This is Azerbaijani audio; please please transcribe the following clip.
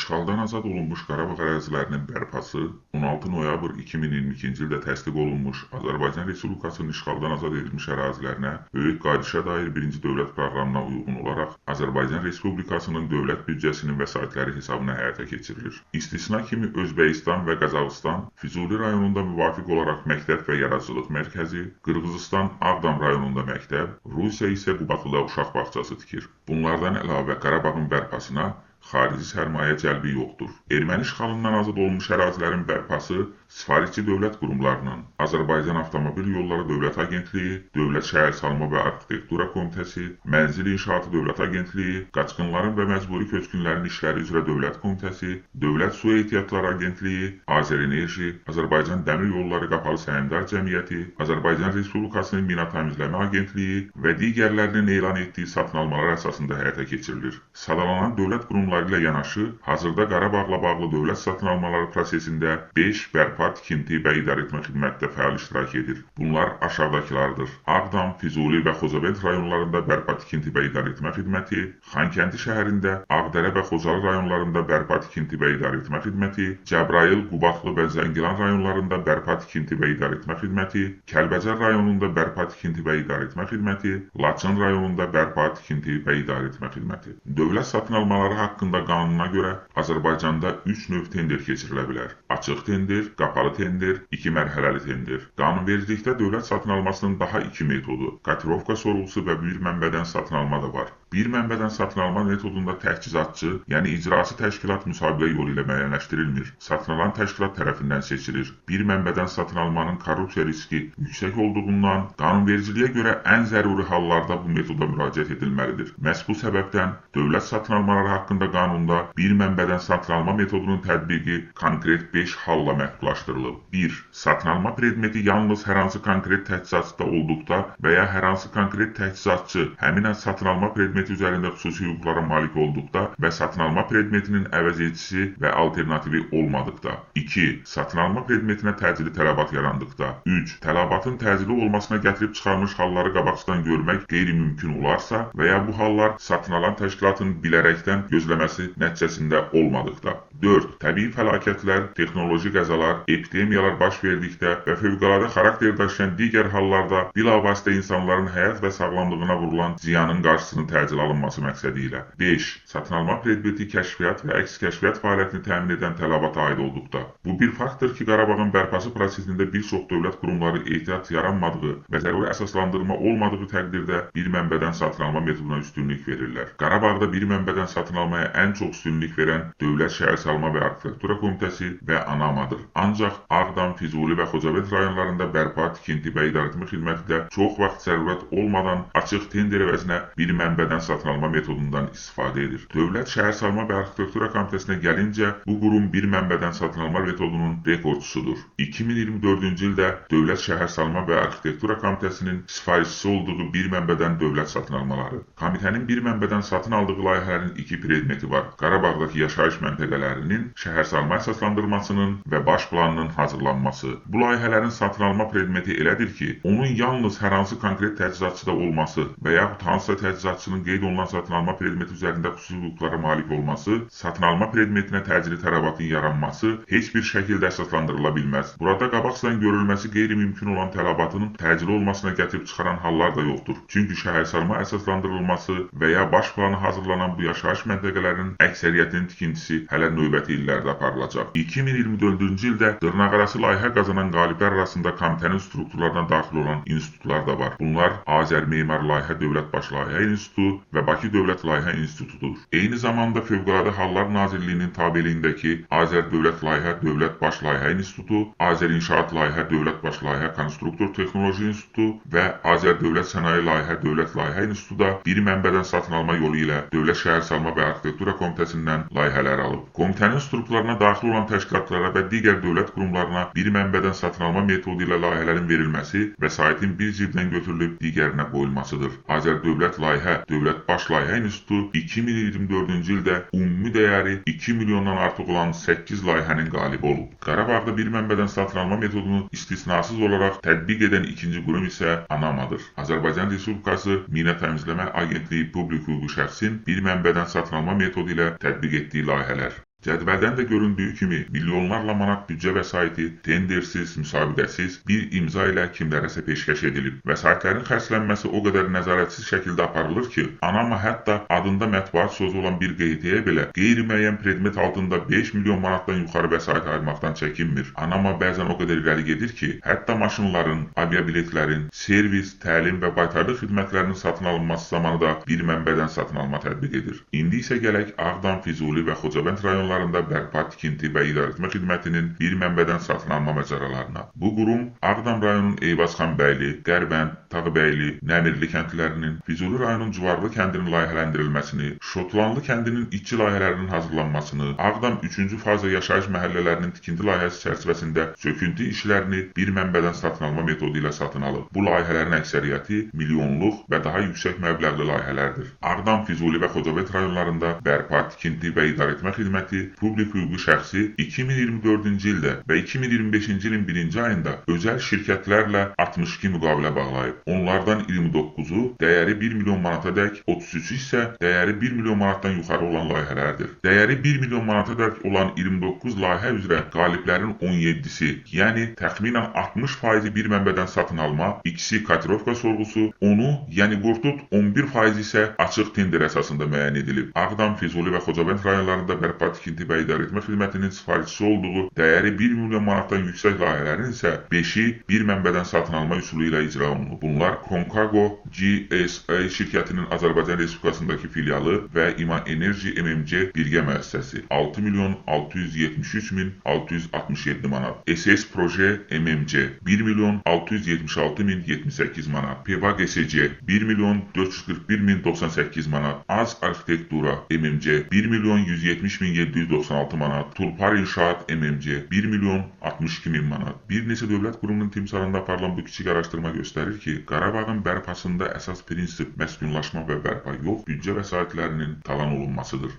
İşğaldan azad olunmuş Qarabağ ərazilərinin bərpası 16 noyabr 2022-ci ildə təsdiq olunmuş Azərbaycan Respublikasının işğaldan azad edilmiş ərazilərinə böyük qayıdışa dair birinci dövlət proqramına uyğun olaraq Azərbaycan Respublikasının dövlət büdcəsinin vəsaitləri hesabına həyata keçirilir. İstisna kimi Özbəkistan və Qazaxıstan Füzuli rayonunda müvafiq olaraq məktəb və yaradıcılıq mərkəzi, Qırğızıstan Ağdam rayonunda məktəb, Rusiya isə Qubadlıda uşaq bağçası tikir. Bunlardan əlavə Qarabağın bərpasına xarici sərmayə cəlbi yoxdur. Erməni işğalından azad olunmuş ərazilərin bərpası sifarişçi dövlət qurumlarının Azərbaycan Avtomobil Yolları Dövlət Agentliyi, Dövlət Şəhərsalma və Arxitektura Komitəsi, Mənzil İnşaatı Dövlət Agentliyi, Qaçqınların və Məcburi Köçkünlərin İşləri üzrə Dövlət Komitəsi, Dövlət Su Ehtiyatları Agentliyi, Azərenerji, Azərbaycan Dəmir Yolları Qapalı Səhmdar Cəmiyyəti, Azərbaycan Respublikasının Mina Təmizləmə Agentliyi və digərlərinin elan etdiyi satın almalar əsasında həyata keçirilir. Sadalanan dövlət qurumları ilə yanaşı, hazırda Qarabağla bağlı dövlət satın almaları prosesində 5 bərpa, tikinti və idarəetmə xidmətdə fəal iştirak edir. Bunlar aşağıdakılardır: Ağdam, Füzuli və Xocavənd rayonlarında bərpa, tikinti və idarəetmə xidməti, Xankəndi şəhərində, Ağdərə və Xocalı rayonlarında bərpa, tikinti və idarəetmə xidməti, Cəbrayıl, Qubadlı və Zəngilan rayonlarında bərpa, tikinti və idarəetmə xidməti, Kəlbəcər rayonunda bərpa, tikinti və idarəetmə xidməti, Laçın rayonunda bərpa, tikinti və idarəetmə xidməti. Dövlət satın almaları haqqında qanuna görə Azərbaycanda 3 növ tender keçirilə bilər: açıq tender, qapalı tender, 2 mərhələli tender. Qanunvericilikdə dövlət satın almasının daha 2 metodu, kotirovka sorğusu və bir mənbədən satın alma da var. Bir mənbədən satın alma metodunda təchizatçı, yəni icraçı təşkilat müsabiqə yolu ilə müəyyənləşdirilmir. Satın alan təşkilat tərəfindən seçilir. Bir mənbədən satın almanın korrupsiya riski yüksək olduğundan qanunvericiliyə görə ən zəruri hallarda bu metoda müraciət edilməlidir. Məhz bu səbəbdən dövlət satın almaları haqqında qanunda bir mənbədən satın alma metodunun tətbiqi konkret 5 halla məhdudlaşdırılıb. 1. Satın alma predmeti yalnız hər hansı konkret təchizatçıda olduqda və ya hər hansı konkret təchizatçı həmin satın alma predmeti üzərində xüsusi hüquqlara malik olduqda və satın alma predmetinin əvəzedicisi və alternativi olmadıqda. 2. Satın alma predmetinə təcili tələbat yarandıqda. 3. Tələbatın təcili olmasına gətirib çıxarmış halları qabaqcadan görmək qeyri-mümkün olarsa və ya bu hallar satın alan təşkilatın bilərəkdən gözləməsi nəticəsində olmadıqda. 4. Təbii fəlakətlər, texnoloji qəzalar, epidemiyalar baş verdikdə və fövqəladə xarakter daşıyan digər hallarda bilavasitə insanların həyat və sağlamlığına vurulan ziyanın qarşısının təcil alınması məqsədi ilə. 5. Satın alma predmeti kəşfiyyat və əks kəşfiyyat fəaliyyətini təmin edən tələbata aid olduqda. Bu bir faktdır ki, Qarabağın bərpası prosesində bir çox dövlət qurumları ehtiyat yaranmadığı və zəruri əsaslandırma olmadığı təqdirdə bir mənbədən satın alma metoduna üstünlük verirlər. Qarabağda bir mənbədən satın almaya ən çox üstünlük verən Dövlət Şəhərsalma və Arxitektura Komitəsi və ANAMA-dır. Ancaq Ağdam, Füzuli və Xocavənd rayonlarında bərpa, tikinti və idarəetmə xidmətidə çox vaxt zərurət olmadan açıq tender əvəzinə bir mənbədən satın alma metodundan istifadə edir. Dövlət Şəhərsalma və Arxitektura Komitəsinə gəlincə, bu qurum bir mənbədən satın alma metodunun rekordçusudur. 2024-cü ildə Dövlət Şəhərsalma və Arxitektura Komitəsinin sifarişçisi olduğu bir mənbədən dövlət satın almaları. Komitənin bir mənbədən satın aldığı layihələrin 2 predmeti var: Qarabağdakı yaşayış məntəqələrinin şəhərsalma əsaslandırmasının və baş planının hazırlanması. Bu layihələrin satın alma predmeti elədir ki, onun yalnız hər hansı konkret təchizatçıda olması və yaxud hansısa təchizatçının qeyd olunan satın alma predmeti üzərində xüsusi hüquqlara malik olması, satın alma predmetinə təcili tələbatın yaranması heç bir şəkildə əsaslandırıla bilməz. Burada qabaqcadan görülməsi qeyri-mümkün olan tələbatın təcili olmasına gətirib çıxaran hallar da yoxdur. Çünki şəhərsalma əsaslandırılması və ya baş planı hazırlanan bu yaşayış məntəqələrinin əksəriyyətinin tikintisi hələ növbəti illərdə aparılacaq. 2024-cü ildə dırnaqarası layihə qazanan qaliblər arasında komitənin strukturlarına daxil olan institutlar da var. Bunlar Azər Memar Layihə Dövlət Baş Layihə İnstitutu və Bakı Dövlət Layihə İnstitutudur. Eyni zamanda Fövqəladə Hallar Nazirliyinin tabeliyindəki Azər Dövlət Layihə Dövlət Baş Layihə İnstitutu, Azər İnşaat Layihə Dövlət Baş Layihə Konstruktor Texnoloji İnstitutu və Azər Dövlət Sənaye Layihə Dövlət Layihə İnstitutu da bir mənbədən satın alma yolu ilə Dövlət Şəhərsalma və Arxitektura Komitəsindən layihələr alıb. Komitənin strukturlarına daxil olan təşkilatlara və digər dövlət qurumlarına bir mənbədən satın alma metodu ilə layihələrin verilməsi vəsaitin bir cibdən götürülüb digərinə qoyulmasıdır. Azər Dövlət Layihə Dövlət Baş Layihə İnstitutu 2024-cü ildə ümumi dəyəri 2 milyondan artıq olan 8 layihənin qalibi olub. Qarabağda bir mənbədən satın alma metodunu istisnasız olaraq tətbiq edən ikinci qurum isə ANAMA-dır. Azərbaycan Respublikası Mina Təmizləmə Agentliyi publik hüquqi şəxsin bir mənbədən satın alma metodu ilə tətbiq etdiyi layihələr. Cədvəldən də göründüyü kimi milyonlarla manat büdcə vəsaiti tendersiz, müsabiqəsiz bir imza ilə kimlərəsə peşkəş edilib. Vəsaitlərin xərclənməsi o qədər nəzarətsiz şəkildə aparılır ki, Anama hətta adında mətbuat sözü olan bir qeydiyə belə qeyri-müəyyən predmet altında 5 milyon manatdan yuxarı vəsait ayırmaqdan çəkinmir. Anama bəzən o qədər irəli gedir ki, hətta maşınların, aviabiletlərin, servis, təlim və baytarlıq xidmətlərinin satın alınması zamanı da bir mənbədən satın alma tətbiq edir. İndi isə gələk Ağdam, Füzuli və Xocavənd rayonlarında bərpa, tikinti və idarəetmə xidmətinin bir mənbədən satın alma macəralarına. Bu qurum Ağdam rayonunun Eyvazxanbəyli, Qərbənd, Tağbəyli, Nəmirli kəndlərinin, Füzuli rayonunun Cuvarlı kəndinin layihələndirilməsini, Şotlanlı kəndinin itçi layihələrinin hazırlanmasını, Ağdam 3-cü faza yaşayış məhəllələrinin tikinti layihəsi çərçivəsində söküntü işlərini bir mənbədən satın alma metodu ilə satın alıb. Bu layihələrin əksəriyyəti milyonluq və daha yüksək məbləğli layihələrdir. Ağdam, Füzuli və Xocavənd rayonlarında bərpa, tikinti və idarəetmə xidməti publik hüquqi şəxsi 2024-cü ildə və 2025-ci ilin 1-ci ayında özəl şirkətlərlə 62 müqavilə bağlayıb. Onlardan 29-u dəyəri 1 milyon manata dək, 33-ü isə dəyəri 1 milyon manatdan yuxarı olan layihələrdir. Dəyəri 1 milyon manata dək olan 29 layihə üzrə qaliblərin 17-si, yəni təxminən 60% bir mənbədən satın alma, ikisi kotirovka sorğusu, 10-u, yəni qurtut 11% isə açıq tender əsasında müəyyən edilib. Ağdam, Füzuli və Xocavənd rayonlarında bərpa, tikinti və idarəetmə xidmətinin sifarişçisi olduğu dəyəri 1 milyon manatdan yüksək layihələrin isə 5-i bir mənbədən satın alma üsulu ilə icra olunub. Bunlar Concago GSA şirkətinin Azərbaycan Respublikasındakı filialı və İma Enerji MMC birgə müəssisəsi 6 milyon 673 min 667 manat. SS Proje MMC 1 milyon 676 min 78 manat. Pevag SC 1 milyon 441 min 98 manat. Az Arxitektura MMC 1 milyon 170 min 796 manat. Tulpar İnşaat MMC 1 milyon 62 min manat. Bir neçə dövlət qurumunun timsalında aparılan bu kiçik araşdırma göstərir ki, Qarabağın bərpasında əsas prinsip məskunlaşma və bərpa yox, büdcə vəsaitlərinin talan olunmasıdır.